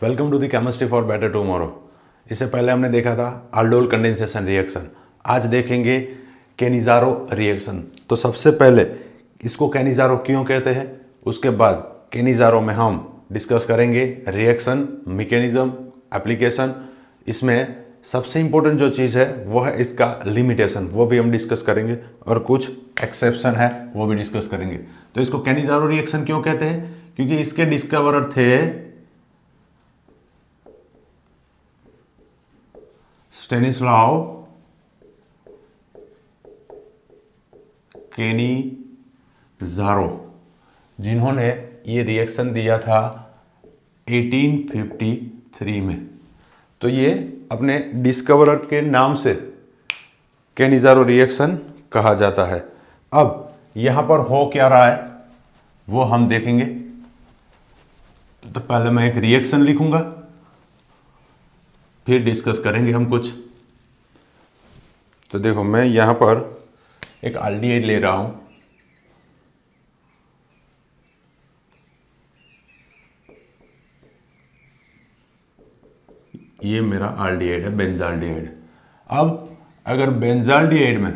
Welcome to the chemistry for better tomorrow. इससे पहले हमने देखा था aldol कंडेंसेशन रिएक्शन। आज देखेंगे कैनिज़ारो रिएक्शन। तो सबसे पहले इसको कैनिज़ारो क्यों कहते हैं, उसके बाद कैनिज़ारो में हम डिस्कस करेंगे रिएक्शन, मैकेनिज्म, एप्लीकेशन। इसमें सबसे इंपॉर्टेंट जो चीज़ है वो है इसका लिमिटेशन, वो भी हम डिस्कस करेंगे और कुछ एक्सेप्शन है वो भी डिस्कस करेंगे। तो इसको कैनिज़ारो रिएक्शन क्यों कहते हैं, क्योंकि इसके डिस्कवरर थे स्टेनिस्लाव कैनिज़ारो, जिन्होंने ये रिएक्शन दिया था 1853 में। तो ये अपने डिस्कवरर के नाम से कैनिज़ारो रिएक्शन कहा जाता है। अब यहां पर हो क्या रहा है वो हम देखेंगे। तो पहले मैं एक रिएक्शन लिखूंगा, फिर डिस्कस करेंगे हम कुछ। तो देखो मैं यहां पर एक एल्डिहाइड ले रहा हूं। ये मेरा एल्डिहाइड है, बेंजाल्डिहाइड। अब अगर बेंजाल्डिहाइड में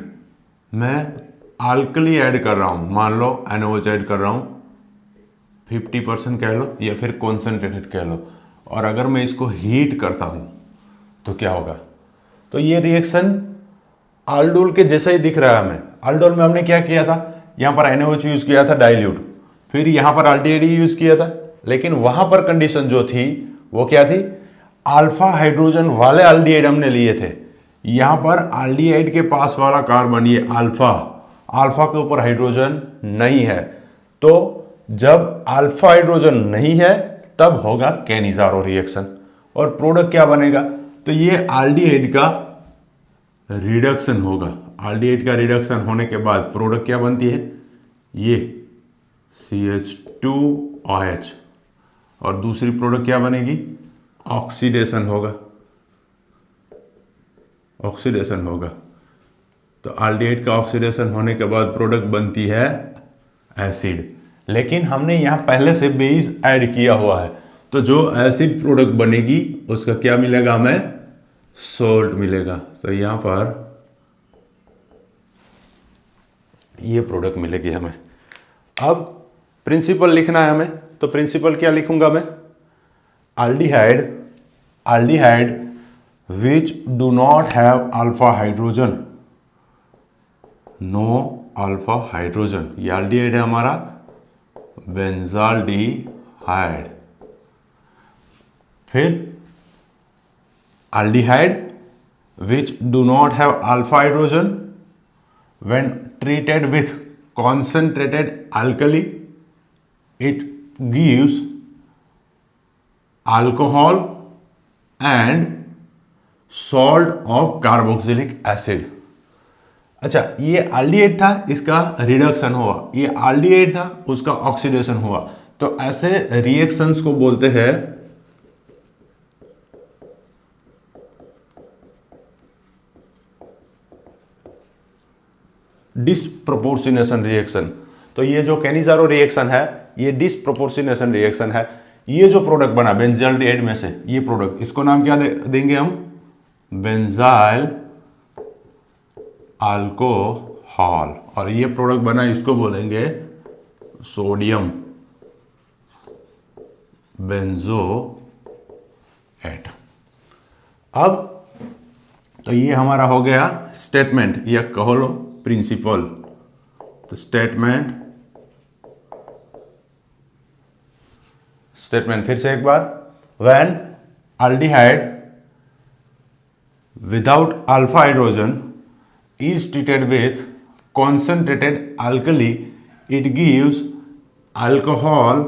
मैं अल्कली ऐड कर रहा हूं, मान लो NaOH ऐड कर रहा हूं 50% कह लो या फिर कॉन्सेंट्रेटेड कह लो, और अगर मैं इसको हीट करता हूं तो क्या होगा। तो ये रिएक्शन aldol के जैसा ही दिख रहा है हमें। aldol में हमने क्या किया था, यहां पर NaOH यूज किया था डाइल्यूट, फिर यहां पर एल्डिहाइड यूज किया था, लेकिन वहां पर कंडीशन जो थी वो क्या थी, अल्फा हाइड्रोजन वाले एल्डिहाइड हमने लिए थे। यहां पर एल्डिहाइड के पास वाला कार्बन ये अल्फा, अल्फा के ऊपर हाइड्रोजन नहीं है। तो जब अल्फा हाइड्रोजन नहीं है तब होगा कैनिज़ारो रिएक्शन, और प्रोडक्ट क्या बनेगा, तो ये एल्डिहाइड का रिडक्शन होगा। एल्डिहाइड का रिडक्शन होने के बाद प्रोडक्ट क्या बनती है, ये CH2OH, और दूसरी प्रोडक्ट क्या बनेगी, ऑक्सीडेशन होगा, ऑक्सीडेशन होगा। तो एल्डिहाइड का ऑक्सीडेशन होने के बाद प्रोडक्ट बनती है एसिड, लेकिन हमने यहां पहले से बेस ऐड किया हुआ है। तो जो एसिड प्रोडक्ट बनेगी उसका क्या मिलेगा, हमें सोल्ट मिलेगा। तो यहां पर ये प्रोडक्ट मिलेगी हमें। अब प्रिंसिपल लिखना है हमें, तो प्रिंसिपल क्या लिखूंगा मैं, aldehyde, aldehyde which do not have alpha hydrogen, no alpha hydrogen, ये एल्डिहाइड है हमारा बेंजाल्डिहाइड। फिर aldehyde which do not have alpha hydrogen when treated with concentrated alkali it gives alcohol and salt of carboxylic acid. अच्छा, ये aldehyde था, इसका reduction हुआ, ये एल्डिहाइड था, उसका ऑक्सीडेशन हुआ। तो ऐसे रिएक्शंस को बोलते हैं डिसप्रोपोर्शनेशन रिएक्शन। तो ये जो कैनिज़ारो रिएक्शन है ये डिसप्रोपोर्शनेशन रिएक्शन है। ये जो प्रोडक्ट बना बेंजाल्डिहाइड में से, ये प्रोडक्ट, इसको नाम क्या देंगे हम, बेंजाइल अल्कोहल, और ये प्रोडक्ट बना इसको बोलेंगे सोडियम बेंजोएट। अब तो ये हमारा हो गया स्टेटमेंट, या कहो लो प्रिंसिपल। तो स्टेटमेंट फिर से एक बार, when aldehyde without alpha hydrogen is treated with concentrated alkali it gives alcohol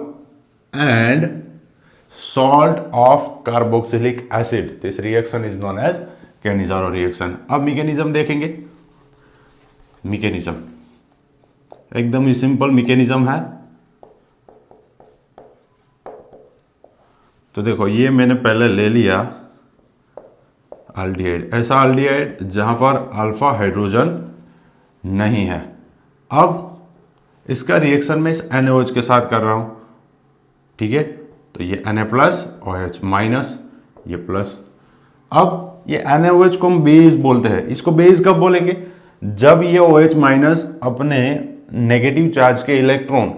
and salt of carboxylic acid. This reaction is known as Cannizzaro reaction. अब मैकेनिज्म देखेंगे। मैकेनिज्म एकदम ही सिंपल मैकेनिज्म है। तो देखो ये मैंने पहले ले लिया एल्डिहाइड, ऐसा एल्डिहाइड जहां पर अल्फा हाइड्रोजन नहीं है। अब इसका रिएक्शन मैं इस NaOH के साथ कर रहा हूं, ठीक है। तो ये Na प्लस OH माइनस, ये प्लस। अब ये NaOH को हम बेस बोलते हैं। इसको बेस कब बोलेंगे? जब ये OH माइनस अपने नेगेटिव चार्ज के इलेक्ट्रॉन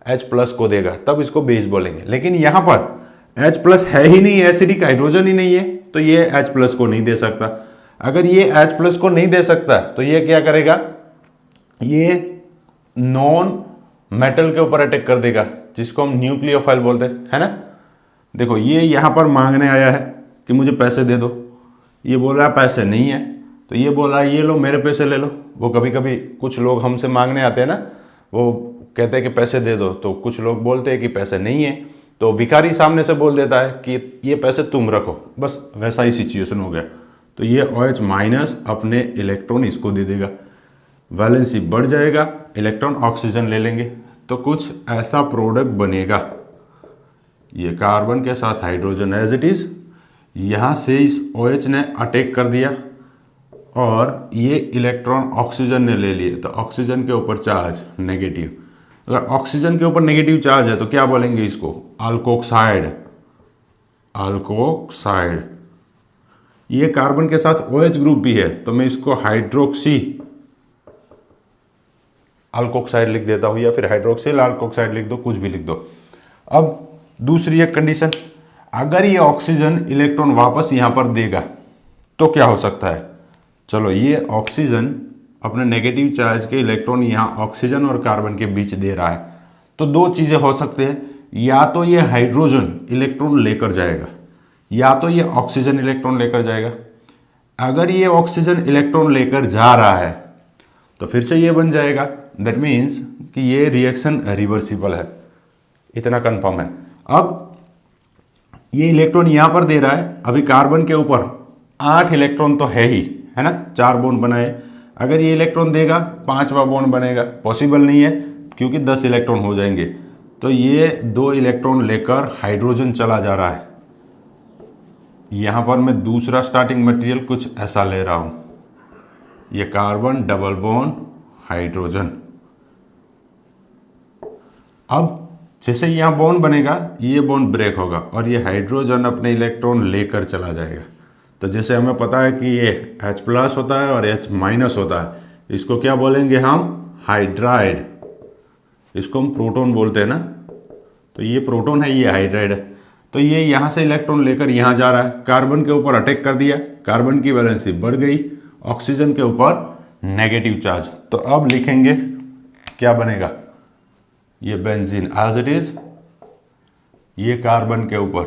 H प्लस को देगा, तब इसको बेस बोलेंगे। लेकिन यहां पर H प्लस है ही नहीं, एसिडिक हाइड्रोजन ही नहीं है, तो ये H प्लस को नहीं दे सकता। अगर ये H प्लस को नहीं दे सकता तो ये क्या करेगा? ये नॉन मेटल के ऊपर अटैक कर देगा, जिसको हम न्यूक्लियोफाइल बोलते हैं, है ना। देखो ये यहां पर मांगने आया है कि मुझे पैसे दे दो, ये बोल रहा है पैसे नहीं है, तो ये बोल रहा है ये लो मेरे पैसे ले लो। वो कभी कभी कुछ लोग हमसे मांगने आते हैं ना, वो कहते हैं कि पैसे दे दो, तो कुछ लोग बोलते हैं कि पैसे नहीं है, तो भिखारी सामने से बोल देता है कि ये पैसे तुम रखो, बस वैसा ही सिचुएशन हो गया। तो ये OH माइनस अपने इलेक्ट्रॉन इसको दे देगा, वैलेंसी बढ़ जाएगा, इलेक्ट्रॉन ऑक्सीजन ले लेंगे, तो कुछ ऐसा प्रोडक्ट बनेगा। ये कार्बन के साथ हाइड्रोजन एज इट इज, यहां से इस OH ने अटैक कर दिया और ये इलेक्ट्रॉन ऑक्सीजन ने ले लिए, तो ऑक्सीजन के ऊपर चार्ज नेगेटिव। अगर ऑक्सीजन के ऊपर नेगेटिव चार्ज है तो क्या बोलेंगे इसको? अल्कोक्साइड। अल्कोक्साइड। ये कार्बन के साथ OH ग्रुप भी है, तो मैं इसको हाइड्रोक्सी अल्कोक्साइड लिख देता हूं, या फिर हाइड्रोक्सिल अल्कोक्साइड लिख दो, कुछ भी लिख दो। अब दूसरी एक कंडीशन, अगर ये ऑक्सीजन इलेक्ट्रॉन वापस यहां पर देगा तो क्या हो सकता है? चलो, ये ऑक्सीजन अपने नेगेटिव चार्ज के इलेक्ट्रॉन यहां ऑक्सीजन और कार्बन के बीच दे रहा है, तो दो चीजें हो सकते हैं, या तो ये हाइड्रोजन इलेक्ट्रॉन लेकर जाएगा, या तो ये ऑक्सीजन इलेक्ट्रॉन लेकर जाएगा। अगर ये ऑक्सीजन इलेक्ट्रॉन लेकर जा रहा है तो फिर से ये बन जाएगा, दैट मीन्स कि ये रिएक्शन रिवर्सिबल है, इतना कंफर्म है। अब ये इलेक्ट्रॉन यहां पर दे रहा है, अभी कार्बन के ऊपर 8 इलेक्ट्रॉन तो है ही, है ना, 4 बॉन्ड बनाए। अगर ये इलेक्ट्रॉन देगा 5वां बॉन्ड बनेगा, पॉसिबल नहीं है क्योंकि 10 इलेक्ट्रॉन हो जाएंगे, तो ये 2 इलेक्ट्रॉन लेकर हाइड्रोजन चला जा रहा है। यहां पर मैं दूसरा स्टार्टिंग मटेरियल कुछ ऐसा ले रहा हूं, ये कार्बन डबल बॉन्ड हाइड्रोजन। अब जैसे यहां बॉन्ड बनेगा, ये बॉन्ड ब्रेक होगा और ये हाइड्रोजन अपने इलेक्ट्रॉन लेकर चला जाएगा। तो जैसे हमें पता है कि ये H प्लस होता है और H माइनस होता है, इसको क्या बोलेंगे हम? हाइड्राइड। इसको हम प्रोटॉन बोलते हैं ना, तो ये प्रोटॉन है, ये हाइड्राइड है। तो ये यहां से इलेक्ट्रॉन लेकर यहां जा रहा है, कार्बन के ऊपर अटैक कर दिया, कार्बन की वैलेंसी बढ़ गई, ऑक्सीजन के ऊपर नेगेटिव चार्ज। तो अब लिखेंगे क्या बनेगा? ये बेंजीन एज इट इज, ये कार्बन के ऊपर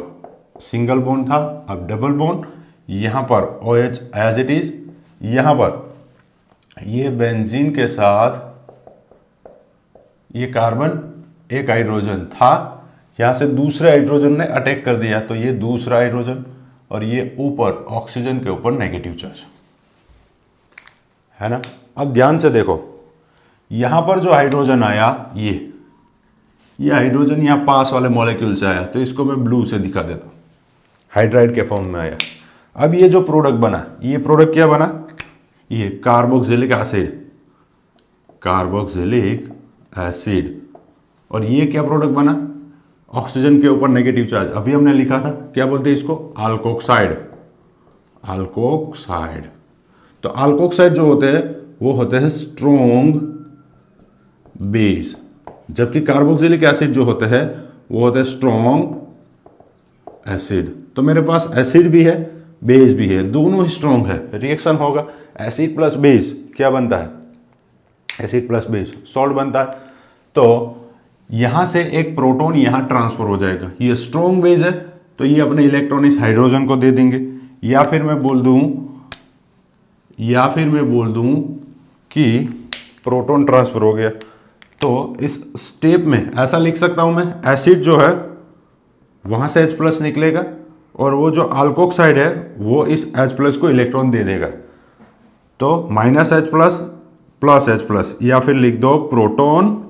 सिंगल बॉन्ड था, अब डबल बॉन्ड, यहां पर OH एज इट इज, यहां पर ये बेंजीन के साथ ये कार्बन एक हाइड्रोजन था, यहां से दूसरे हाइड्रोजन ने अटैक कर दिया, तो ये दूसरा हाइड्रोजन, और ये ऊपर ऑक्सीजन के ऊपर नेगेटिव चार्ज, है ना। अब ध्यान से देखो, यहां पर जो हाइड्रोजन आया, ये हाइड्रोजन यहां पास वाले मॉलिक्यूल से आया, तो इसको मैं ब्लू से दिखा देता हूं, हाइड्राइड के फॉर्म में आया। अब ये जो प्रोडक्ट बना, ये प्रोडक्ट क्या बना? ये कार्बोक्सिलिक एसिड, कार्बोक्सिलिक एसिड। और ये क्या प्रोडक्ट बना? ऑक्सीजन के ऊपर नेगेटिव चार्ज, अभी हमने लिखा था, क्या बोलते हैं इसको? अल्कोक्साइड। अल्कोक्साइड। तो अल्कोक्साइड जो होते हैं वो होते हैं स्ट्रॉन्ग बेस, जबकि कार्बोक्सिलिक एसिड जो होते हैं वो होते हैं स्ट्रॉन्ग एसिड। तो मेरे पास एसिड भी है, बेस भी है, दोनों ही स्ट्रॉन्ग है, रिएक्शन होगा, एसिड प्लस बेस क्या बनता है? एसिड प्लस बेस सॉल्ट बनता है। तो यहां से एक प्रोटॉन यहां ट्रांसफर हो जाएगा, ये स्ट्रॉन्ग बेस है, तो ये अपने इलेक्ट्रॉन इस हाइड्रोजन को दे देंगे, या फिर मैं बोल दूं कि प्रोटॉन ट्रांसफर हो गया। तो इस स्टेप में ऐसा लिख सकता हूं मैं, एसिड जो है वहां से H प्लस निकलेगा, और वो जो अल्कोक्साइड है वो इस H प्लस को इलेक्ट्रॉन दे देगा, तो minus H plus plus H plus, या फिर लिख दो प्रोटॉन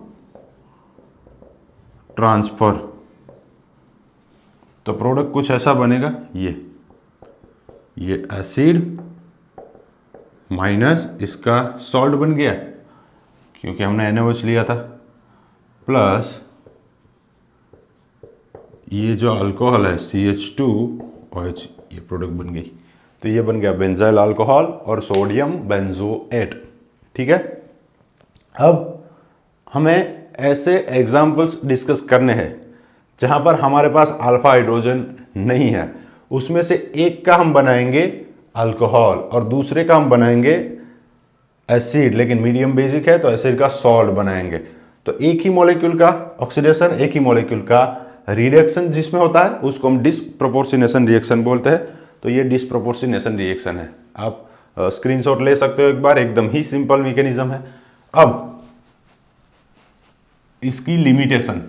ट्रांसफर। तो प्रोडक्ट कुछ ऐसा बनेगा, ये एसिड माइनस इसका सॉल्ट बन गया क्योंकि हमने NaOH लिया था, प्लस ये जो अल्कोहल है CH2OH, ये प्रोडक्ट बन गई। तो ये बन गया बेंजाइल अल्कोहल और सोडियम बेंजोएट। ठीक है, अब हमें ऐसे एग्जाम्पल्स डिस्कस करने हैं जहां पर हमारे पास अल्फा हाइड्रोजन नहीं है। उसमें से एक का हम बनाएंगे अल्कोहल और दूसरे का हम बनाएंगे एसिड, लेकिन मीडियम बेसिक है तो एसिड का सॉल्ट बनाएंगे। तो एक ही मॉलिक्यूल का ऑक्सीडेशन, एक ही मॉलिक्यूल का रिडक्शन जिसमें होता है उसको हम डिसप्रोपोर्शनेशन रिएक्शन बोलते हैं। तो ये डिसप्रोपोर्शनेशन रिएक्शन है। आप स्क्रीनशॉट ले सकते हो एक बार, एकदम ही सिंपल मैकेनिज्म है। अब इसकी लिमिटेशन,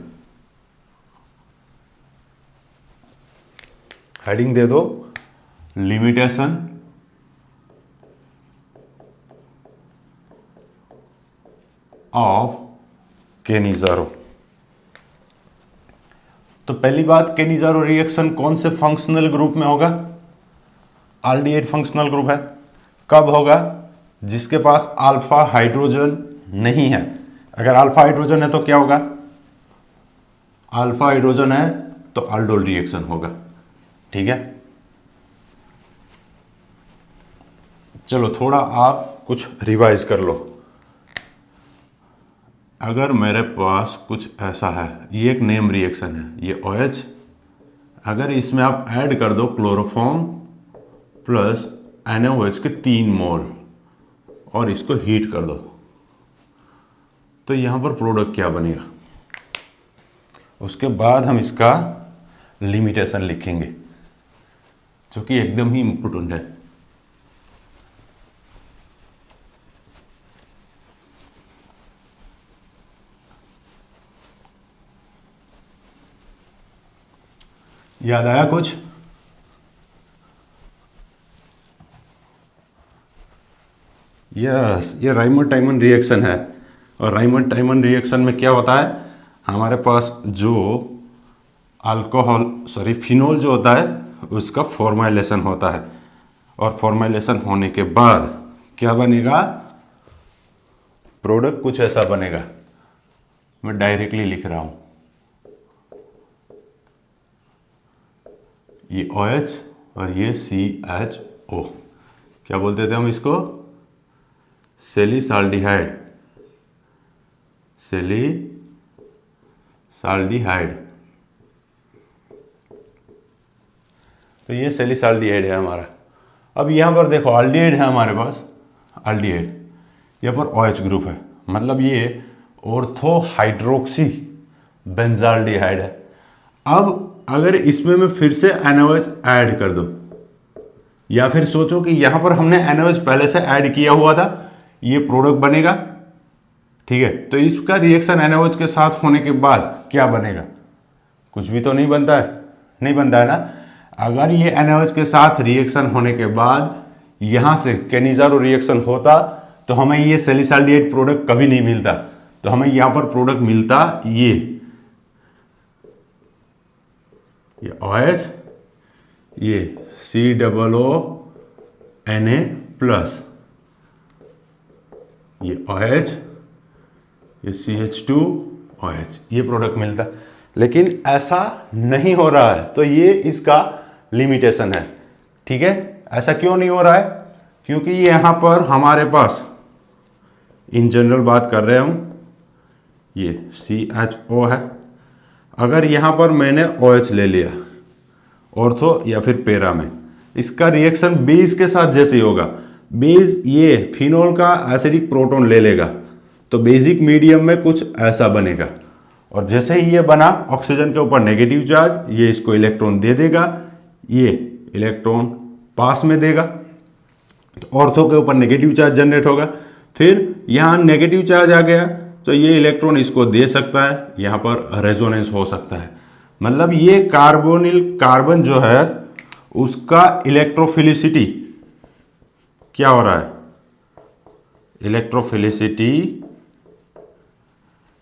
हेडिंग दे दो लिमिटेशन ऑफ केनिज़ारो। तो पहली बात, केनिज़ारो रिएक्शन कौन से फंक्शनल ग्रुप में होगा? आल्डिहाइड फंक्शनल ग्रुप है। कब होगा? जिसके पास अल्फा हाइड्रोजन नहीं है। अगर अल्फा हाइड्रोजन है तो क्या होगा? अल्फा हाइड्रोजन है तो aldol रिएक्शन होगा। ठीक है, चलो थोड़ा आप कुछ रिवाइज कर लो। अगर मेरे पास कुछ ऐसा है, ये एक नेम रिएक्शन है, ये OH, अगर इसमें आप ऐड कर दो क्लोरोफॉर्म प्लस NaOH के 3 मोल और इसको हीट कर दो, तो यहां पर प्रोडक्ट क्या बनेगा? उसके बाद हम इसका लिमिटेशन लिखेंगे जो कि एकदम ही इम्पोर्टेंट है। याद आया कुछ? यस, ये राइमर-टाइमन रिएक्शन है। और राइमर-टाइमन रिएक्शन में क्या होता है? हमारे पास जो फिनोल जो होता है उसका फॉर्माइलेशन होता है, और फॉर्माइलेशन होने के बाद क्या बनेगा? प्रोडक्ट कुछ ऐसा बनेगा। मैं डायरेक्टली लिख रहा हूं, ये OH और ये CHO, क्या बोलते थे हम इसको? सेलिसाल्डिहाइड। तो ये सेलिसाल्डिहाइड है हमारा। अब यहां पर देखो अल्डिहाइड है हमारे पास, अल्डिहाइड, यहां पर OH ग्रुप है, मतलब ये ऑर्थो हाइड्रोक्सी बेंजाल्डिहाइड है। अब अगर इसमें मैं फिर से NaOH ऐड कर दूं, या फिर सोचो कि यहां पर हमने NaOH पहले से ऐड किया हुआ था, ये प्रोडक्ट बनेगा। ठीक है, तो इसका रिएक्शन NaOH के साथ होने के बाद क्या बनेगा? कुछ भी तो नहीं बनता है, नहीं बनता है ना। अगर ये NaOH के साथ रिएक्शन होने के बाद यहां से केनिज़ारो रिएक्शन होता तो हमें ये सेलिसाल्डिहाइड प्रोडक्ट कभी नहीं मिलता। तो हमें यहां पर प्रोडक्ट मिलता ये OH, ये COONA प्लस, ये OH, ये CH2OH, ये प्रोडक्ट मिलता। लेकिन ऐसा नहीं हो रहा है, तो ये इसका लिमिटेशन है। ठीक है, ऐसा क्यों नहीं हो रहा है? क्योंकि यहां पर हमारे पास, इन जनरल बात कर रहे हूं, ये CHO है। अगर यहां पर मैंने OH ले लिया ऑर्थो या फिर पैरा में, इसका रिएक्शन बेस के साथ जैसे होगा, बेस ये फिनोल का एसिडिक प्रोटॉन ले लेगा तो बेसिक मीडियम में कुछ ऐसा बनेगा, और जैसे ही ये बना ऑक्सीजन के ऊपर नेगेटिव चार्ज, ये इसको इलेक्ट्रॉन दे देगा, ये इलेक्ट्रॉन पास में देगा, तो ऑर्थो के ऊपर नेगेटिव चार्ज जनरेट होगा। फिर यहां नेगेटिव चार्ज आ गया तो ये इलेक्ट्रॉन इसको दे सकता है, यहां पर रेजोनेंस हो सकता है। मतलब ये कार्बन जो है उसका इलेक्ट्रोफिलिसिटी क्या हो रहा है? इलेक्ट्रोफिलिसिटी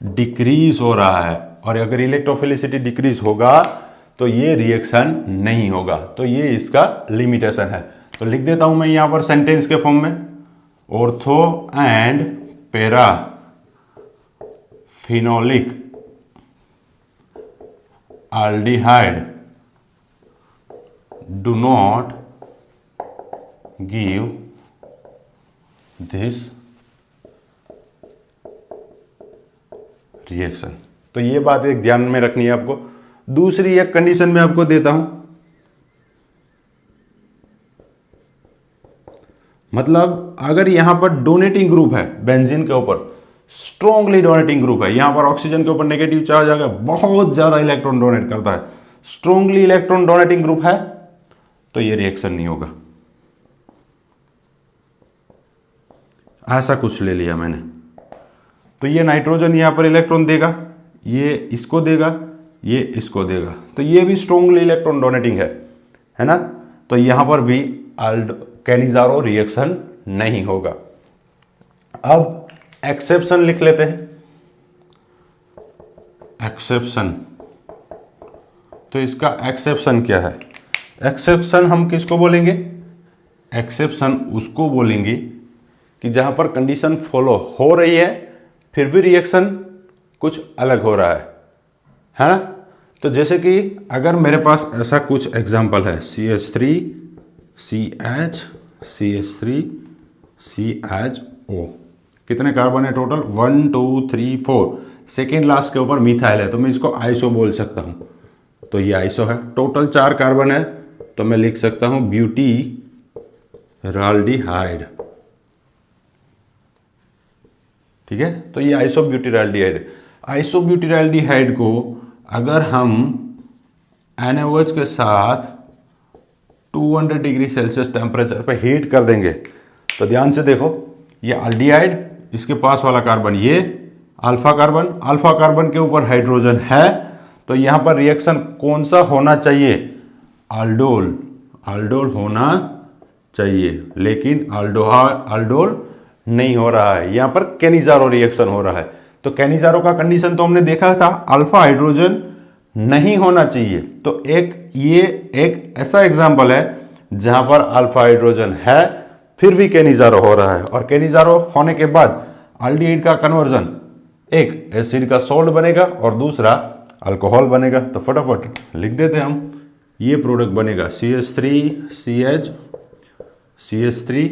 डिक्रीज हो रहा है, और अगर इलेक्ट्रोफिलिसिटी डिक्रीज होगा तो ये रिएक्शन नहीं होगा। तो ये इसका लिमिटेशन है। तो लिख देता हूं मैं यहां पर सेंटेंस के फॉर्म में, ortho and para phenolic aldehyde do not give this reaction. तो ये बात एक ध्यान में रखनी है आपको। दूसरी एक कंडीशन में आपको देता हूं, मतलब अगर यहां पर डोनेटिंग ग्रुप है बेंजीन के ऊपर, स्ट्रॉन्गली डोनेटिंग ग्रुप है, यहां पर ऑक्सीजन के ऊपर नेगेटिव चार्ज आ गया, बहुत ज्यादा इलेक्ट्रॉन डोनेट करता है, स्ट्रॉन्गली इलेक्ट्रॉन डोनेटिंग ग्रुप है, तो ये रिएक्शन नहीं होगा। ऐसा कुछ ले लिया मैंने, तो ये नाइट्रोजन यहां पर इलेक्ट्रॉन देगा, ये इसको देगा, ये इसको देगा, तो ये भी स्ट्रॉन्गली इलेक्ट्रॉन डोनेटिंग है ना। तो यहां पर भी कैनिजारो रिएक्शन नहीं होगा। अब एक्सेप्शन लिख लेते हैं। एक्सेप्शन, तो इसका एक्सेप्शन क्या है? एक्सेप्शन हम किसको बोलेंगे? एक्सेप्शन उसको बोलेंगे कि जहां पर कंडीशन फॉलो हो रही है फिर भी रिएक्शन कुछ अलग हो रहा है ना। तो जैसे कि अगर मेरे पास ऐसा कुछ एग्जांपल है, CH3 CH CH3 CHO, कितने कार्बन है टोटल? 1 2 3 4, सेकेंड लास्ट के ऊपर मिथाइल है, तो मैं इसको आइसो बोल सकता हूं, तो ये आइसो है। टोटल 4 कार्बन है, तो मैं लिख सकता हूं ब्यूटीराल्डिहाइड। ठीक है, तो ये आइसोब्यूटीराल्डिहाइड। आइसोब्यूटीराल्डिहाइड को अगर हम NaOH के साथ 200 डिग्री सेल्सियस टेम्परेचर पे हीट कर देंगे, तो ध्यान से देखो, ये अल्डिहाइड, इसके पास वाला कार्बन ये अल्फा कार्बन के ऊपर हाइड्रोजन है, तो यहां पर रिएक्शन कौन सा होना चाहिए? अल्डोल होना चाहिए, लेकिन अल्डोल नहीं हो रहा है, यहां पर कैनिजारो रिएक्शन हो रहा है। तो कैनिजारो का कंडीशन तो हमने देखा था, अल्फा हाइड्रोजन नहीं होना चाहिए। तो ये एक ऐसा एग्जांपल है जहां पर अल्फा हाइड्रोजन है फिर भी कैनिजारो हो रहा है, और कैनिजारो होने के बाद अल्डिहाइड का कन्वर्जन एक एसिड का सॉल्ट बनेगा और दूसरा अल्कोहल बनेगा। तो फटाफट लिख देते हैं हम, ये प्रोडक्ट बनेगा CH3 CH CH3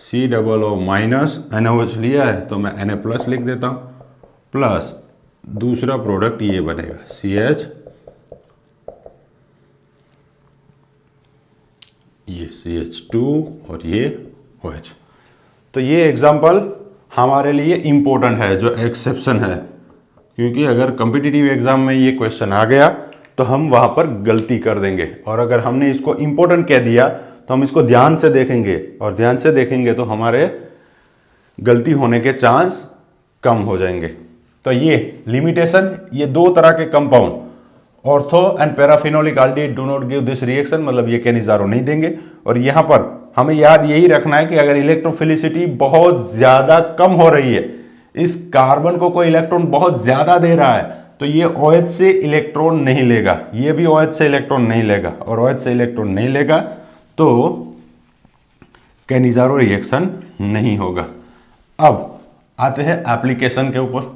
COO minus, NaOH लिया है तो मैं Na प्लस लिख देता हूं, प्लस दूसरा प्रोडक्ट ये बनेगा CH, ये CH2 और ये OH। तो ये एग्जांपल हमारे लिए इंपॉर्टेंट है, जो एक्सेप्शन है, क्योंकि अगर कॉम्पिटिटिव एग्जाम में ये क्वेश्चन आ गया तो हम वहां पर गलती कर देंगे, और अगर हमने इसको इंपॉर्टेंट कह दिया तो हम इसको ध्यान से देखेंगे, और ध्यान से देखेंगे तो हमारे गलती होने के चांस कम हो जाएंगे। तो ये लिमिटेशन, ये 2 तरह के compound ortho and paraphenolic aldehyde do not give this reaction, मतलब ये कैनिजारो नहीं देंगे। और यहां पर हमें याद यही रखना है कि अगर इलेक्ट्रोफिलिसिटी बहुत ज्यादा कम हो रही है, इस कार्बन को कोई इलेक्ट्रॉन बहुत ज्यादा दे रहा है, तो ये OH से इलेक्ट्रॉन नहीं लेगा, ये भी OH से इलेक्ट्रॉन नहीं लेगा, और OH से इलेक्ट्रॉन नहीं लेगा तो कैनिजारो रिएक्शन नहीं होगा। अब आते हैं एप्लीकेशन के ऊपर।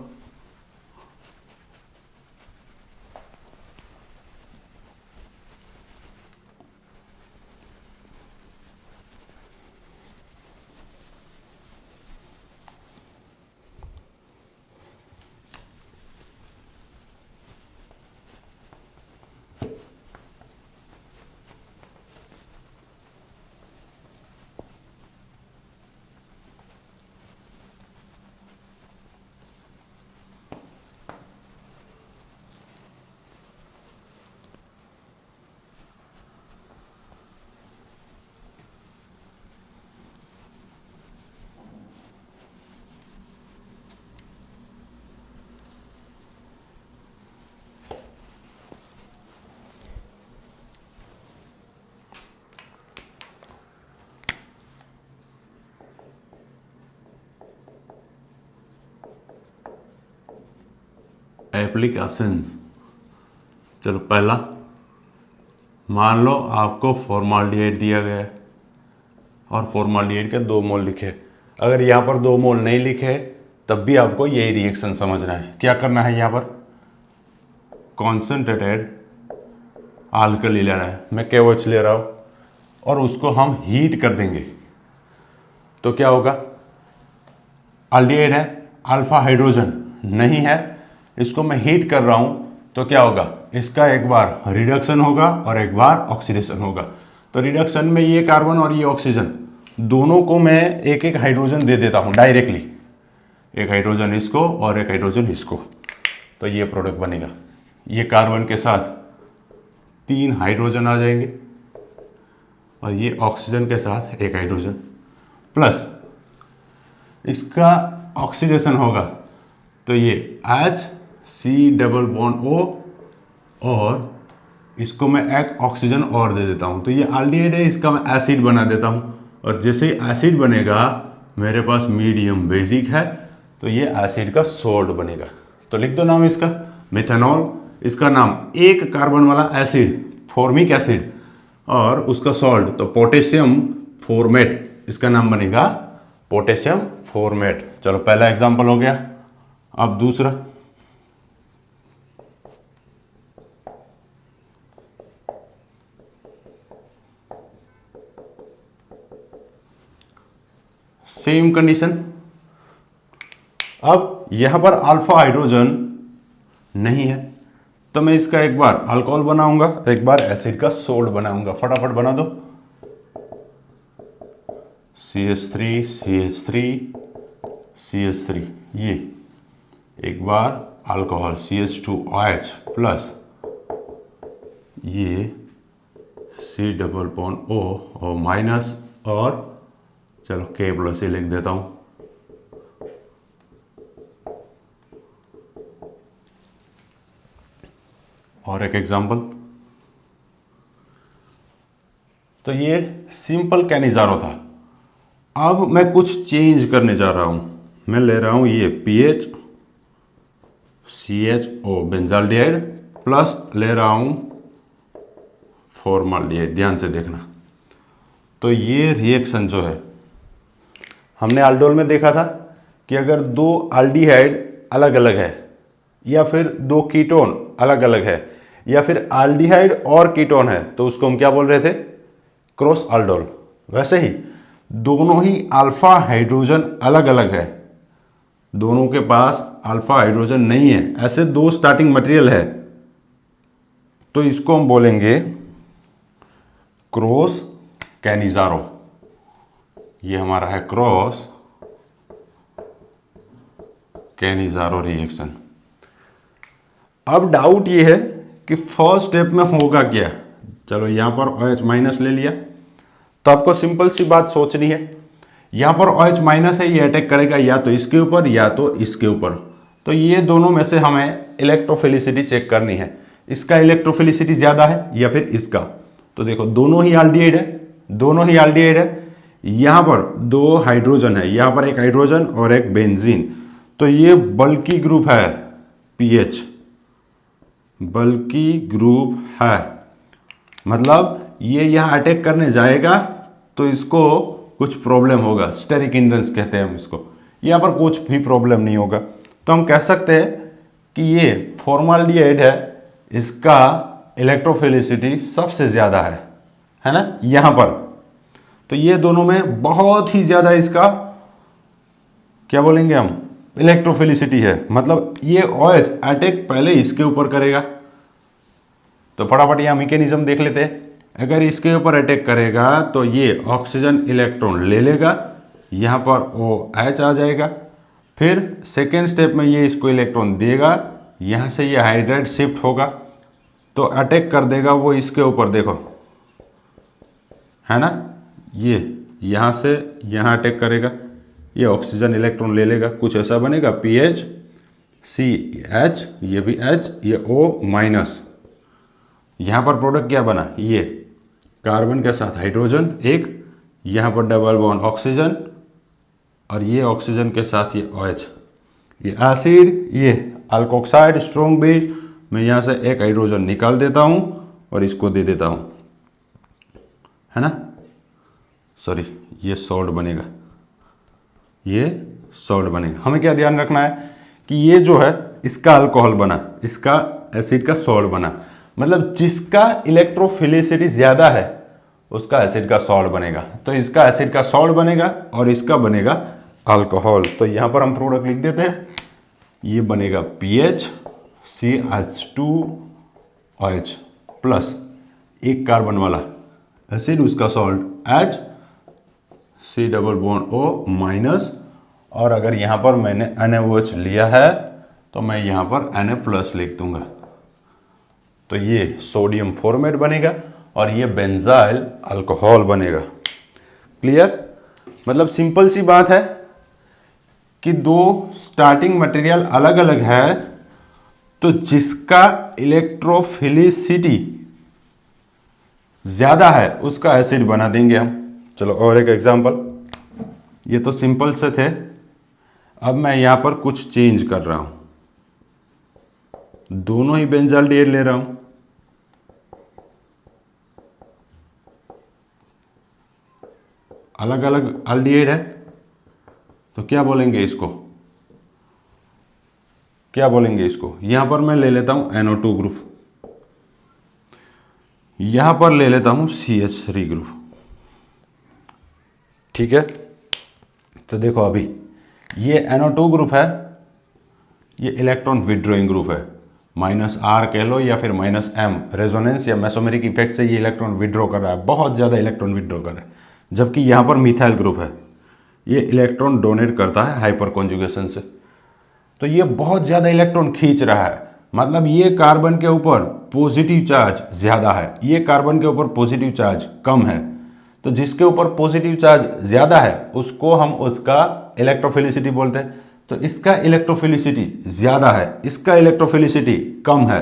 एप्लीकेशंस, चलो पहला, मान लो आपको फॉर्माल्डिहाइड दिया गया है और फॉर्माल्डिहाइड के 2 मोल लिखे। अगर यहाँ पर 2 मोल नहीं लिखे तब भी आपको यही रिएक्शन समझना है। क्या करना है? यहाँ पर कॉन्सेंट्रेटेड अल्कली ले रहा है, मैं KOH ले रहा हूँ और उसको हम हीट कर देंगे तो क्या होगा, एल्डिहाइड है, अल्फा हाइड्रोजन नहीं है, इसको मैं हीट कर रहा हूं तो क्या होगा, इसका एक बार रिडक्शन होगा और एक बार ऑक्सीडेशन होगा। तो रिडक्शन में ये कार्बन और ये ऑक्सीजन दोनों को मैं एक एक हाइड्रोजन दे देता हूं डायरेक्टली, एक हाइड्रोजन इसको और एक हाइड्रोजन इसको, तो ये प्रोडक्ट बनेगा। ये कार्बन के साथ 3 हाइड्रोजन आ जाएंगे और ये ऑक्सीजन के साथ एक हाइड्रोजन, प्लस इसका ऑक्सीडेशन होगा तो ये HC डबल बॉन्ड O और इसको मैं एक ऑक्सीजन और दे देता हूं, तो ये एल्डिहाइड है, इसका मैं एसिड बना देता हूं और जैसे ही एसिड बनेगा मेरे पास मीडियम बेसिक है तो ये एसिड का सोल्ट बनेगा। तो लिख दो नाम इसका मिथेनॉल, इसका नाम एक कार्बन वाला एसिड फॉर्मिक एसिड और उसका सॉल्ट तो पोटेशियम फॉर्मेट, इसका नाम बनेगा पोटेशियम फॉर्मेट। चलो पहला एग्जांपल हो गया। अब दूसरा, सेम कंडीशन। अब यहां पर अल्फा हाइड्रोजन नहीं है तो मैं इसका एक बार अल्कोहल बनाऊंगा, एक बार एसिड का सोल्ट बनाऊंगा। फटाफट बना दो, CH3 CH3 CH3, ये एक बार अल्कोहल CH2OH प्लस ये C डबल बॉन्ड O और माइनस और चलो K प्लस लिख देता हूं। और एक एग्जांपल, तो ये सिंपल कैनिजारो था। अब मैं कुछ चेंज करने जा रहा हूं, मैं ले रहा हूं ये PH CHO बेंजाल्डिहाइड प्लस ले रहा हूं फॉर्माल्डिहाइड। ध्यान से देखना, तो ये रिएक्शन जो है हमने अल्डोल में देखा था कि अगर 2 एल्डिहाइड अलग अलग है या फिर 2 कीटोन अलग अलग है या फिर एल्डिहाइड और कीटोन है तो उसको हम क्या बोल रहे थे, क्रॉस अल्डोल। वैसे ही दोनों ही अल्फा हाइड्रोजन अलग अलग है, दोनों के पास अल्फा हाइड्रोजन नहीं है, ऐसे 2 स्टार्टिंग मटेरियल है तो इसको हम बोलेंगे क्रॉस कैनिजारो। ये हमारा है क्रॉस कैनिजारो रिएक्शन। अब डाउट ये है कि फर्स्ट स्टेप में होगा क्या। चलो यहां पर OH माइनस ले लिया तो आपको सिंपल सी बात सोचनी है, यहां पर OH माइनस है, ये अटैक करेगा या तो इसके ऊपर या तो इसके ऊपर, तो ये दोनों में से हमें इलेक्ट्रोफिलिसिटी चेक करनी है, इसका इलेक्ट्रोफिलिसिटी ज्यादा है या फिर इसका। तो देखो दोनों ही एल्डिहाइड है, दोनों ही एल्डिहाइड है, यहां पर 2 हाइड्रोजन है, यहां पर एक हाइड्रोजन और एक बेंजीन, तो ये बल्की ग्रुप है PH, बल्की ग्रुप है, मतलब ये यहां अटैक करने जाएगा तो इसको कुछ प्रॉब्लम होगा, स्टेरिक हिंड्रेंस कहते हैं हम इसको। यहां पर कुछ भी प्रॉब्लम नहीं होगा तो हम कह सकते हैं कि ये फॉर्माल्डिहाइड है, इसका इलेक्ट्रोफिलिसिटी सबसे ज्यादा है ना यहां पर। तो ये दोनों में बहुत ही ज्यादा इसका क्या बोलेंगे हम, इलेक्ट्रोफिलिसिटी है, मतलब ये OH अटैक पहले इसके ऊपर करेगा। तो फटाफट यहां मैकेनिज्म देख लेते हैं। अगर इसके ऊपर अटैक करेगा तो ये ऑक्सीजन इलेक्ट्रॉन ले लेगा, यहां पर OH आ जाएगा, फिर सेकेंड स्टेप में ये इसको इलेक्ट्रॉन देगा, यहां से ये हाइड्राइड शिफ्ट होगा तो अटैक कर देगा वो इसके ऊपर, देखो है ना, ये यहां से यहां अटैक करेगा, ये ऑक्सीजन इलेक्ट्रॉन ले लेगा, कुछ ऐसा बनेगा PH CH, ये भी H, ये O माइनस, यहां पर प्रोडक्ट क्या बना, ये कार्बन के साथ हाइड्रोजन एक, यहां पर डबल बॉन्ड ऑक्सीजन और ये ऑक्सीजन के साथ ये OH, ये एसिड, ये अल्कोक्साइड स्ट्रॉन्ग बेस, मैं यहां से एक हाइड्रोजन निकाल देता हूं और इसको दे देता हूं, है ना, सॉरी ये सॉल्ट बनेगा, ये सॉल्ट बनेगा। हमें क्या ध्यान रखना है कि ये जो है इसका अल्कोहल बना, इसका एसिड का सॉल्ट बना। मतलब जिसका इलेक्ट्रोफिलिसिटी ज्यादा है उसका एसिड का सॉल्ट बनेगा। तो इसका एसिड का सॉल्ट बनेगा और इसका बनेगा अल्कोहल। तो यहां पर हम प्रोडक्ट लिख देते हैं, ये बनेगा PH CH2OH प्लस एक कार्बन वाला एसिड, उसका salt H C double bond O minus, और अगर यहां पर मैंने NaOH लिया है तो मैं यहां पर Na प्लस लिख दूंगा। तो ये सोडियम फॉर्मेट बनेगा और ये बेंजाइल अल्कोहल बनेगा। क्लियर? मतलब सिंपल सी बात है कि दो स्टार्टिंग मटेरियल अलग अलग है, तो जिसका इलेक्ट्रोफिलिसिटी ज्यादा है उसका एसिड बना देंगे हम। चलो और एक एग्जांपल, ये तो सिंपल से थे। अब मैं यहां पर कुछ चेंज कर रहा हूं, दोनों ही बेंजाल्डिहाइड ले रहा हूं। अलग अलग अल्डिहाइड है तो क्या बोलेंगे इसको, क्या बोलेंगे इसको? यहां पर मैं ले लेता हूं NO2 ग्रुप, यहां पर ले लेता हूं CH3 ग्रुप। ठीक है, तो देखो अभी ये NO2 ग्रुप है, ये इलेक्ट्रॉन विड्रॉइंग ग्रुप है, -R कह लो या फिर -M, रेजोनेंस या मेसोमेरिक इफेक्ट से ये इलेक्ट्रॉन विड्रॉ कर रहा है, बहुत ज़्यादा इलेक्ट्रॉन विड्रॉ कर रहा है। जबकि यहाँ पर मिथाइल ग्रुप है, ये इलेक्ट्रॉन डोनेट करता है हाइपर कॉन्जुगेशन से, तो ये बहुत ज़्यादा इलेक्ट्रॉन खींच रहा है। मतलब ये कार्बन के ऊपर पॉजिटिव चार्ज ज़्यादा है, ये कार्बन के ऊपर पॉजिटिव चार्ज कम है। तो जिसके ऊपर पॉजिटिव चार्ज ज़्यादा है उसको हम उसका इलेक्ट्रोफिलिसिटी बोलते हैं। तो इसका इलेक्ट्रोफिलिसिटी ज़्यादा है, इसका इलेक्ट्रोफिलिसिटी कम है।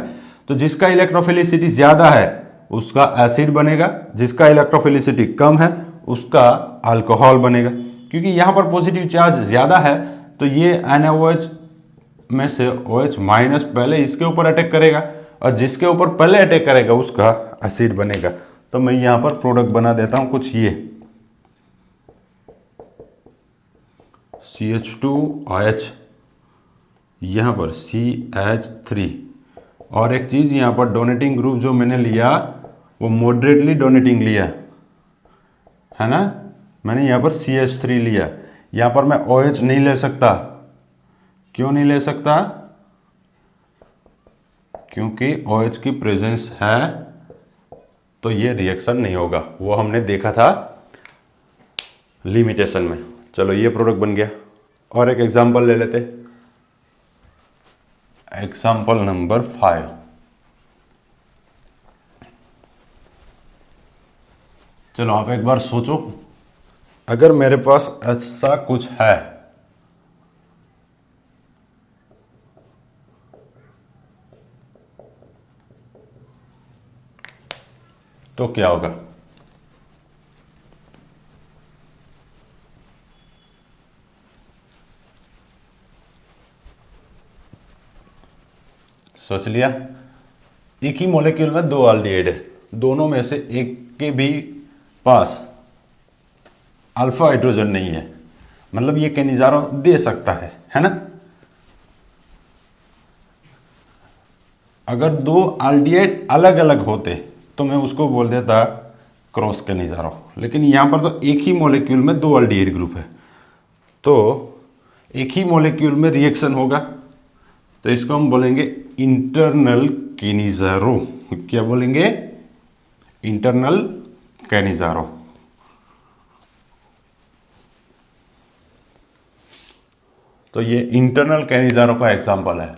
तो जिसका इलेक्ट्रोफिलिसिटी ज़्यादा है उसका एसिड बनेगा, जिसका इलेक्ट्रोफिलिसिटी कम है उसका अल्कोहल बनेगा। क्योंकि यहाँ पर पॉजिटिव चार्ज ज़्यादा है तो ये NaOH में से OH माइनस पहले इसके ऊपर अटैक करेगा और जिसके ऊपर पहले अटैक करेगा उसका एसिड बनेगा। तो मैं यहाँ पर प्रोडक्ट बना देता हूँ कुछ, ये CH2OH, यहाँ पर CH3, और एक चीज़ यहाँ पर डोनेटिंग ग्रुप जो मैंने लिया वो मॉडरेटली डोनेटिंग लिया है ना, मैंने यहाँ पर CH3 लिया। यहाँ पर मैं OH नहीं ले सकता, क्यों नहीं ले सकता? क्योंकि OH की प्रेजेंस है तो ये रिएक्शन नहीं होगा, वो हमने देखा था लिमिटेशन में। चलो ये प्रोडक्ट बन गया। और एक एग्जांपल ले लेते, एग्जांपल नंबर 5। चलो आप एक बार सोचो, अगर मेरे पास ऐसा कुछ है, तो क्या होगा? सोच लिया? एक ही मॉलिक्यूल में दो अल्डिहाइड है, दोनों में से एक के भी पास अल्फा हाइड्रोजन नहीं है, मतलब ये केनिजारो दे सकता है ना? अगर दो अल्डिहाइड अलग अलग होते तो मैं उसको बोल देता क्रॉस केनिजारो, लेकिन यहां पर तो एक ही मॉलिक्यूल में दो अल्डिहाइड ग्रुप है, तो एक ही मॉलिक्यूल में रिएक्शन होगा, तो इसको हम बोलेंगे इंटरनल केनिजारो। क्या बोलेंगे? Internal Cannizzaro. तो ये इंटरनल केनिजारो का एग्जांपल है।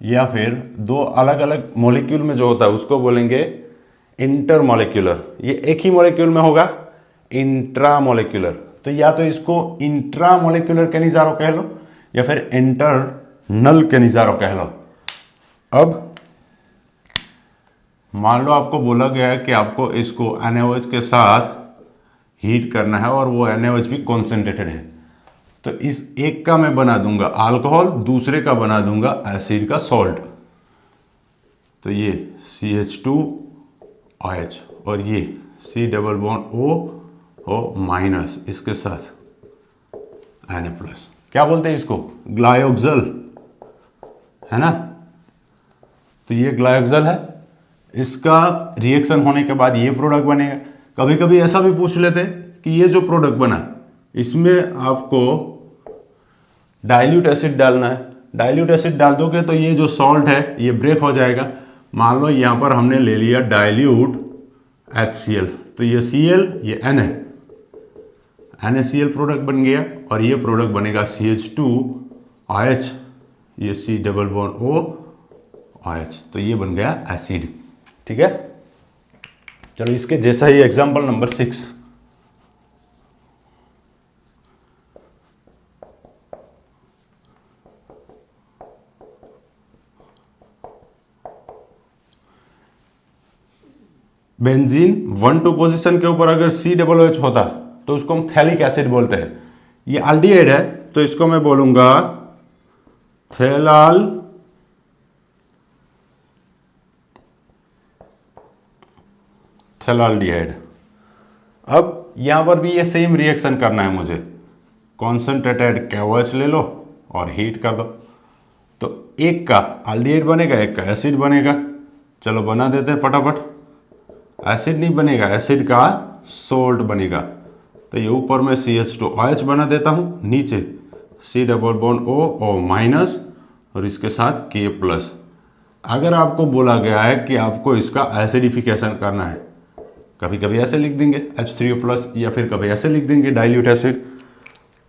या फिर दो अलग अलग मॉलिक्यूल में जो होता है उसको बोलेंगे इंटरमॉलिक्यूलर। ये एक ही मॉलिक्यूल में होगा, इंट्रामॉलिक्यूलर। तो या तो इसको इंट्रामॉलिक्यूलर केनिजारो कह लो या फिर इंटरनल केनिजारो कह लो। अब मान लो आपको बोला गया है कि आपको इसको NaOH के साथ हीट करना है और वो NaOH भी कॉन्सेंट्रेटेड है, तो इस एक का मैं बना दूंगा अल्कोहल, दूसरे का बना दूंगा एसिड का सॉल्ट। तो ये CH2OH और ये C double bond O minus, इसके साथ Na प्लस। क्या बोलते हैं इसको? ग्लायोक्सल, है ना? तो ये ग्लाइकोजल है, इसका रिएक्शन होने के बाद ये प्रोडक्ट बनेगा। कभी कभी ऐसा भी पूछ लेते कि ये जो प्रोडक्ट बना इसमें आपको डाइल्यूट एसिड डालना है, डाइल्यूट एसिड डाल दोगे तो ये जो सॉल्ट है ये ब्रेक हो जाएगा। मान लो यहाँ पर हमने ले लिया डाइल्यूट HCl, तो ये Cl ये N है, NaCl प्रोडक्ट बन गया और ये प्रोडक्ट बनेगा CH2OH, ये C डबल बॉन्ड OH, तो ये बन गया एसिड। ठीक है, चलो इसके जैसा ही एग्जांपल नंबर 6। बेंजीन 1-2 पोजीशन के ऊपर अगर COOH होता तो उसको हम थैलिक एसिड बोलते हैं। ये एल्डिहाइड है तो इसको मैं बोलूंगा थैलाल्डिहाइड। अब यहां पर भी ये सेम रिएक्शन करना है मुझे, कॉन्सेंट्रेटेड KOH ले लो और हीट कर दो, तो एक का एल्डिहाइड बनेगा, एक का एसिड बनेगा। चलो बना देते हैं फटाफट। एसिड नहीं बनेगा, एसिड का सोल्ट बनेगा, तो ये ऊपर में CH2OH बना देता हूं, नीचे C double bond O minus और इसके साथ K+। अगर आपको बोला गया है कि आपको इसका एसिडिफिकेशन करना है, कभी कभी ऐसे लिख देंगे H3O+ या फिर कभी ऐसे लिख देंगे डाइल्यूट एसिड,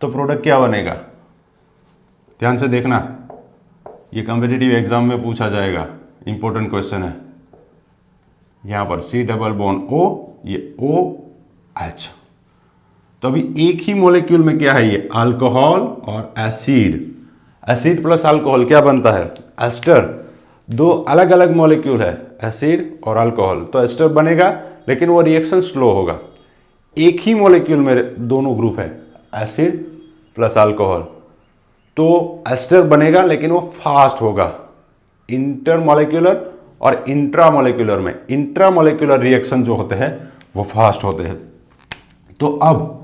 तो प्रोडक्ट क्या बनेगा? ध्यान से देखना, ये कॉम्पिटिटिव एग्जाम में पूछा जाएगा, इंपॉर्टेंट क्वेश्चन है। यहां पर C डबल बॉन्ड O, ये OH, तो अभी एक ही मॉलिक्यूल में क्या है, ये अल्कोहल और एसिड। एसिड प्लस अल्कोहल क्या बनता है? एस्टर। दो अलग अलग मॉलिक्यूल है, एसिड और अल्कोहल, तो एस्टर बनेगा लेकिन वो रिएक्शन स्लो होगा। एक ही मॉलिक्यूल में दोनों ग्रुप है, एसिड प्लस अल्कोहल, तो एस्टर बनेगा लेकिन वो फास्ट होगा। इंटरमॉलिक्यूलर और इंट्रामॉलिक्यूलर में, इंट्रामॉलिक्यूलर रिएक्शन जो होते हैं वो फास्ट होते हैं। तो अब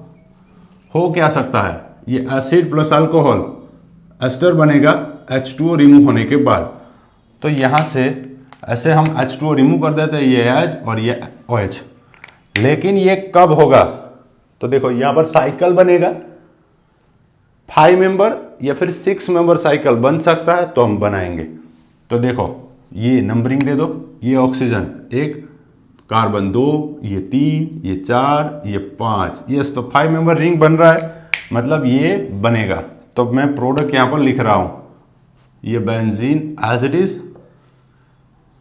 हो क्या सकता है, ये एसिड प्लस अल्कोहल एस्टर बनेगा H2O रिमूव होने के बाद। तो यहां से ऐसे हम H2O रिमूव कर देते हैं, ये H और ये OH, लेकिन ये कब होगा? तो देखो यहां पर साइकिल बनेगा, 5 मेंबर या फिर 6 मेंबर साइकिल बन सकता है, तो हम बनाएंगे। तो देखो ये नंबरिंग दे दो, ये ऑक्सीजन 1, कार्बन 2, ये 3, ये 4, ये 5, यस, तो 5 मेंबर रिंग बन रहा है, मतलब ये बनेगा। तो मैं प्रोडक्ट यहां पर लिख रहा हूं, ये बेंजीन एज इट इज,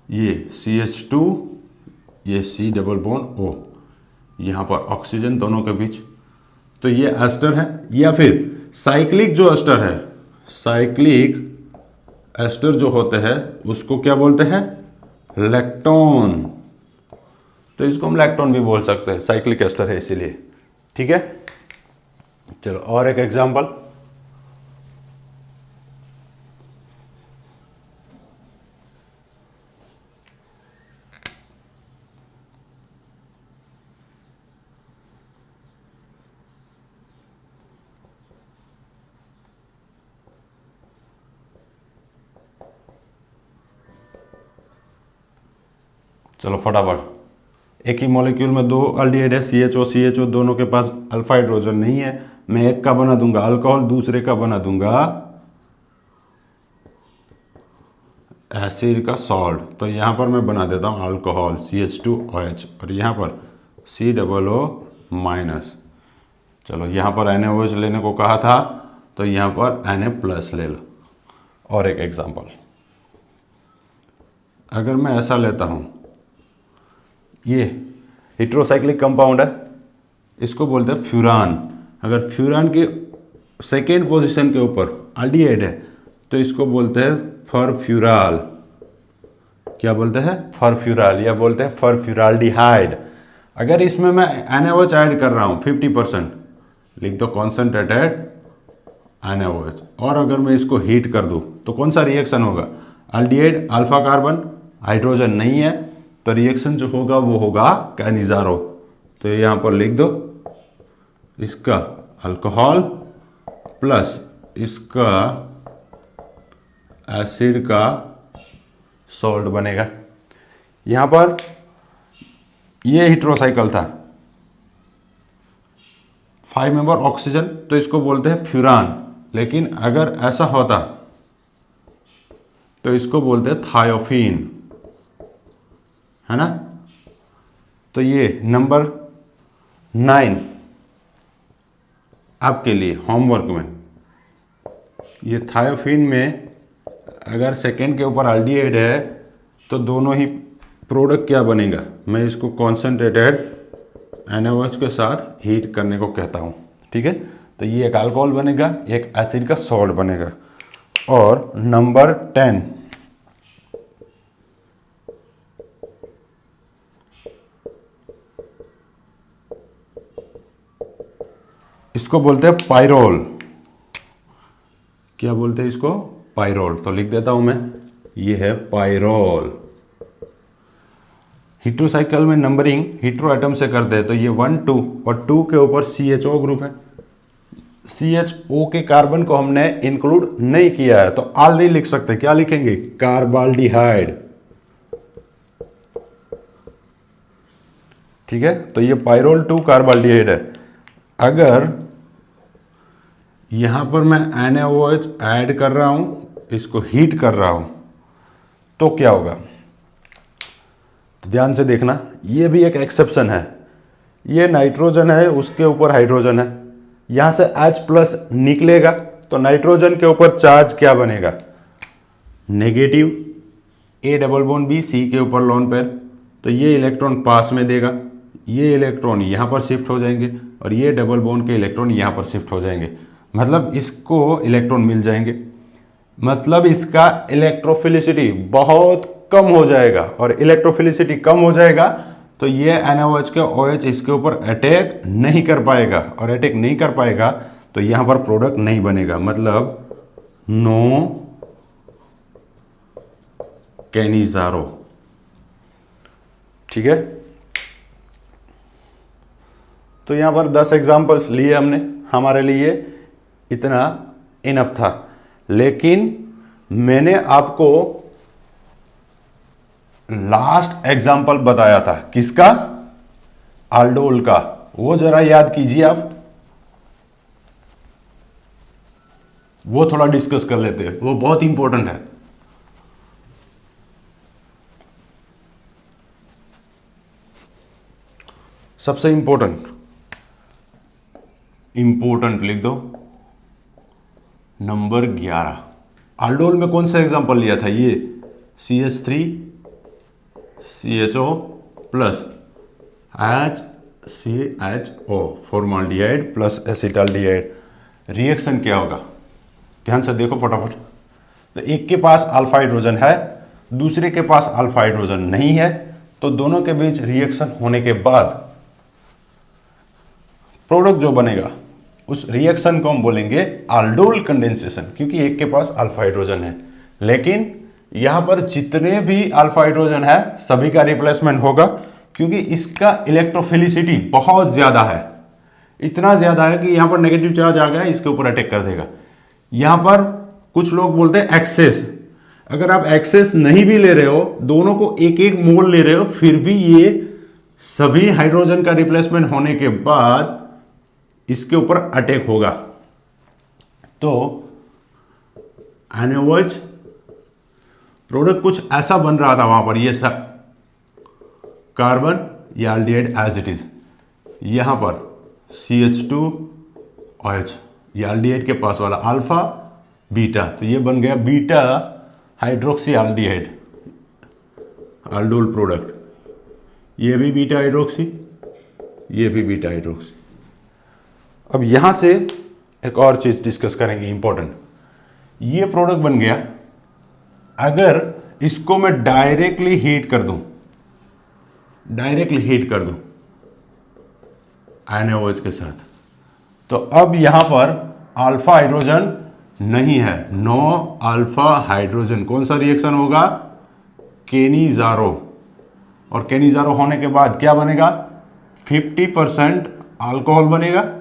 ये CH2, ये C डबल बॉन्ड O, यहां पर ऑक्सीजन दोनों के बीच, तो ये एस्टर है। या फिर साइक्लिक जो एस्टर है, साइक्लिक एस्टर जो होते हैं उसको क्या बोलते हैं? लैक्टोन। तो इसको हम लैक्टोन भी बोल सकते हैं, साइक्लिक एस्टर है इसीलिए। ठीक है, चलो और एक एग्जांपल। चलो फटाफट, एक ही मॉलिक्यूल में दो एल्डिहाइड है, CHO दोनों के पास अल्फा हाइड्रोजन नहीं है। मैं एक का बना दूंगा अल्कोहल, दूसरे का बना दूंगा एसिड का सॉल्ट। तो यहां पर मैं बना देता हूं अल्कोहल CH2OH और यहां पर COO-। चलो यहां पर NaOH लेने को कहा था, तो यहां पर Na+ ले लो। और एक एग्जांपल, अगर मैं ऐसा लेता हूं, ये हेट्रोसाइक्लिक कंपाउंड है, इसको बोलते हैं फ्यूरान। अगर फ्यूरान की सेकेंड पोजीशन के ऊपर एल्डिहाइड है तो इसको बोलते हैं फरफ्यूराल। क्या बोलते हैं? फरफ्यूराल, या बोलते हैं फरफ्यूराल्डिहाइड। अगर इसमें मैं NaOH ऐड कर रहा हूं 50%, लिख दो कॉन्सेंट्रेटेड NaOH, और अगर मैं इसको हीट कर दूं तो कौन सा रिएक्शन होगा? एल्डिहाइड अल्फा कार्बन, हाइड्रोजन नहीं है, तो रिएक्शन जो होगा वो होगा कैनिजारो। तो यहां पर लिख दो, इसका अल्कोहल प्लस इसका एसिड का सॉल्ट बनेगा। यहाँ पर ये हेटेरोसाइकिल था 5 मेंबर ऑक्सीजन, तो इसको बोलते हैं फ्यूरान। लेकिन अगर ऐसा होता तो इसको बोलते हैं थायोफीन, है ना। तो ये नंबर 9 आपके लिए होमवर्क में, ये थायोफीन में अगर सेकेंड के ऊपर एल्डिहाइड है तो दोनों ही प्रोडक्ट क्या बनेगा, मैं इसको कॉन्सेंट्रेटेड NaOH के साथ हीट करने को कहता हूँ, ठीक है। तो ये एक अल्कोहल बनेगा, एक एसिड का सॉल्ट बनेगा। और नंबर 10 इसको बोलते हैं पाइरोल। क्या बोलते हैं इसको? पाइरोल। तो लिख देता हूं मैं, ये है पाइरोल। हेटेरोसाइकिल में नंबरिंग हेटेरो एटम से करते हैं, तो ये 1 2 और 2 के ऊपर CHO ग्रुप है। CHO के कार्बन को हमने इंक्लूड नहीं किया है, तो आल नहीं लिख सकते, क्या लिखेंगे? कार्बाल्डिहाइड, ठीक है। तो ये पाइरोल 2 कार्बाल्डिहाइड है। अगर यहां पर मैं NaOH ऐड कर रहा हूं, इसको हीट कर रहा हूं, तो क्या होगा? तो ध्यान से देखना, ये भी एक एक्सेप्शन है। ये नाइट्रोजन है, उसके ऊपर हाइड्रोजन है, यहां से H+ निकलेगा तो नाइट्रोजन के ऊपर चार्ज क्या बनेगा? Negative. A double bond B, C के ऊपर लोन पेयर, तो ये इलेक्ट्रॉन पास में देगा, ये इलेक्ट्रॉन यहां पर शिफ्ट हो जाएंगे और ये डबल बॉन्ड के इलेक्ट्रॉन यहां पर शिफ्ट हो जाएंगे, मतलब इसको इलेक्ट्रॉन मिल जाएंगे, मतलब इसका इलेक्ट्रोफिलिसिटी बहुत कम हो जाएगा। और इलेक्ट्रोफिलिसिटी कम हो जाएगा तो ये NaOH के OH इसके ऊपर अटैक नहीं कर पाएगा, और अटैक नहीं कर पाएगा तो यहां पर प्रोडक्ट नहीं बनेगा, मतलब नो कैनिजारो, ठीक है। तो यहां पर 10 एग्जांपल्स लिए हमने, हमारे लिए इतना इनफ था। लेकिन मैंने आपको लास्ट एग्जाम्पल बताया था, किसका? आल्डोल का, वो जरा याद कीजिए आप, वो थोड़ा डिस्कस कर लेते हैं, वो बहुत इंपॉर्टेंट है। सबसे इंपॉर्टेंट लिख दो, नंबर 11। आल्डोल में कौन सा एग्जांपल लिया था? ये CH3 CHO plus HCHO, formaldehyde plus acetaldehyde. Reaction क्या होगा? ध्यान से देखो फटाफट। तो एक के पास अल्फा हाइड्रोजन है, दूसरे के पास अल्फा हाइड्रोजन नहीं है, तो दोनों के बीच रिएक्शन होने के बाद प्रोडक्ट जो बनेगा उस रिएक्शन को हम बोलेंगे आल्डोल कंडेंसेशन, क्योंकि एक के पास अल्फा हाइड्रोजन है। लेकिन यहां पर जितने भी अल्फा हाइड्रोजन है सभी का रिप्लेसमेंट होगा, क्योंकि इसका इलेक्ट्रोफिलिसिटी बहुत ज्यादा है, इतना ज्यादा है कि यहां पर नेगेटिव चार्ज आ गया, इसके ऊपर अटैक कर देगा। यहां पर कुछ लोग बोलते हैं एक्सेस, अगर आप एक्सेस नहीं भी ले रहे हो, दोनों को एक एक मोल ले रहे हो, फिर भी ये सभी हाइड्रोजन का रिप्लेसमेंट होने के बाद इसके ऊपर अटैक होगा। तो NaOH प्रोडक्ट कुछ ऐसा बन रहा था वहां पर, ये सब कार्बन या एल्डिहाइड एज इट इज, यहां पर CH2OH, ये एल्डिहाइड के पास वाला अल्फा बीटा, तो ये बन गया बीटा हाइड्रोक्सी एल्डिहाइड, आल्डोल प्रोडक्ट। ये भी बीटा हाइड्रोक्सी, ये भी बीटा हाइड्रोक्सी। अब यहां से एक और चीज डिस्कस करेंगे इंपॉर्टेंट, ये प्रोडक्ट बन गया। अगर इसको मैं डायरेक्टली हीट कर दूं NaOH के साथ, तो अब यहां पर अल्फा हाइड्रोजन नहीं है, नो अल्फा हाइड्रोजन। कौन सा रिएक्शन होगा? केनिजारो। और केनिजारो होने के बाद क्या बनेगा? 50% अल्कोहल बनेगा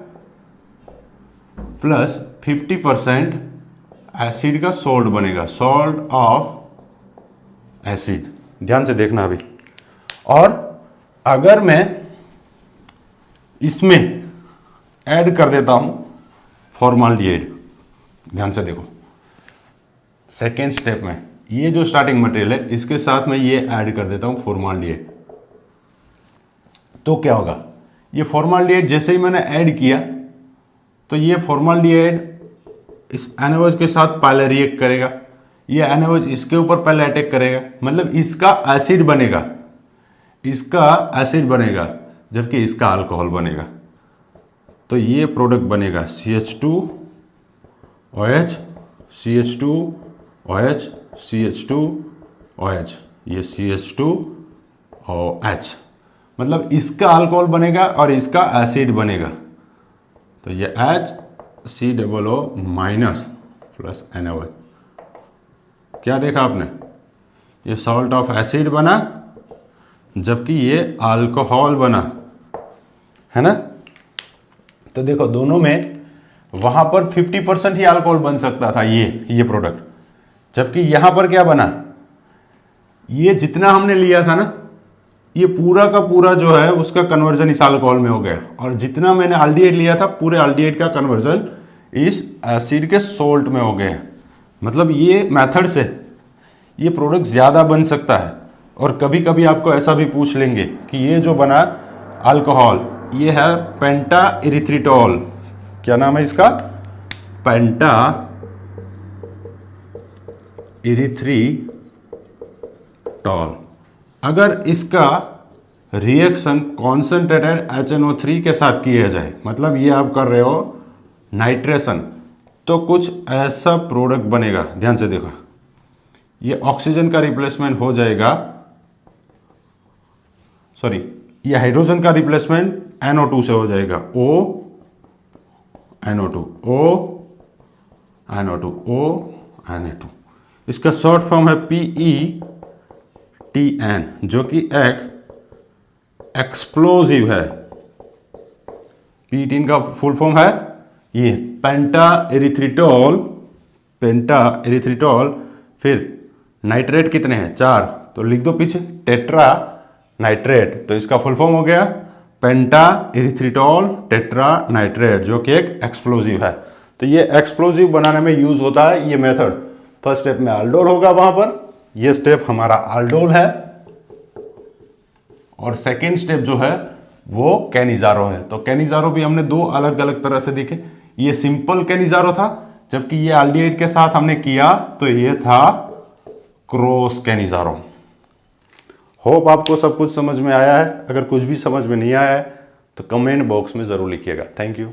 प्लस 50% एसिड का सॉल्ट बनेगा, सॉल्ट ऑफ एसिड। ध्यान से देखना अभी। और अगर मैं इसमें ऐड कर देता हूं फॉर्माल्डिहाइड, ध्यान से देखो, सेकेंड स्टेप में ये जो स्टार्टिंग मटेरियल है इसके साथ में ये ऐड कर देता हूं फॉर्माल्डिहाइड, तो क्या होगा, ये फॉर्माल्डिहाइड जैसे ही मैंने ऐड किया तो ये फॉर्माल्डिहाइड इस NaOH के साथ पहले रिएक्ट करेगा, ये NaOH इसके ऊपर पहले अटैक करेगा, मतलब इसका एसिड बनेगा, इसका एसिड बनेगा जबकि इसका अल्कोहल बनेगा। तो ये प्रोडक्ट बनेगा CH2OH, CH2OH, CH2OH, ये CH2OH, मतलब इसका अल्कोहल बनेगा और इसका एसिड बनेगा। तो ये HCOO माइनस प्लस NaOH, क्या देखा आपने, ये सॉल्ट ऑफ एसिड बना जबकि ये अल्कोहल बना, है ना। तो देखो दोनों में वहां पर 50% ही अल्कोहल बन सकता था ये प्रोडक्ट, जबकि यहां पर क्या बना, ये जितना हमने लिया था ना ये पूरा का पूरा जो है उसका कन्वर्जन इस अल्कोहल में हो गया, और जितना मैंने अल्डिहाइड लिया था पूरे अल्डिहाइड का कन्वर्जन इस एसिड के सोल्ट में हो गया। मतलब ये मेथड से ये प्रोडक्ट ज़्यादा बन सकता है। और कभी कभी आपको ऐसा भी पूछ लेंगे कि ये जो बना अल्कोहल ये है पेंटा इरिथ्रिटोल, क्या नाम है इसका, पेंटा इरिथ्रिटोल। अगर इसका रिएक्शन कॉन्सेंट्रेटेड HNO3 के साथ किया जाए, मतलब ये आप कर रहे हो नाइट्रेशन, तो कुछ ऐसा प्रोडक्ट बनेगा। ध्यान से देखो, ये ऑक्सीजन का रिप्लेसमेंट हो जाएगा, सॉरी ये हाइड्रोजन का रिप्लेसमेंट NO2 से हो जाएगा, NO2 NO2। इसका शॉर्ट फॉर्म है PETN, जो कि एक एक्सप्लोजिव है। PETN का फुल फॉर्म है ये पेंटा इरिथ्रिटोल, फिर नाइट्रेट कितने हैं, 4, तो लिख दो पीछे टेट्रा नाइट्रेट, तो इसका फुल फॉर्म हो गया पेंटा इरिथ्रिटोल टेट्रा नाइट्रेट, जो कि एक एक्सप्लोजिव है। तो ये एक्सप्लोजिव बनाने में यूज होता है ये मेथड। फर्स्ट स्टेप में अल्डोल होगा वहां पर, ये स्टेप हमारा अल्डोल है, और सेकेंड स्टेप जो है वो कैनिजारो है। तो कैनिजारो भी हमने दो अलग अलग तरह से देखे, ये सिंपल कैनिजारो था, जबकि ये अल्डिहाइड के साथ हमने किया तो ये था क्रॉस कैनिजारो। होप आपको सब कुछ समझ में आया है। अगर कुछ भी समझ में नहीं आया है तो कमेंट बॉक्स में जरूर लिखिएगा। Thank you.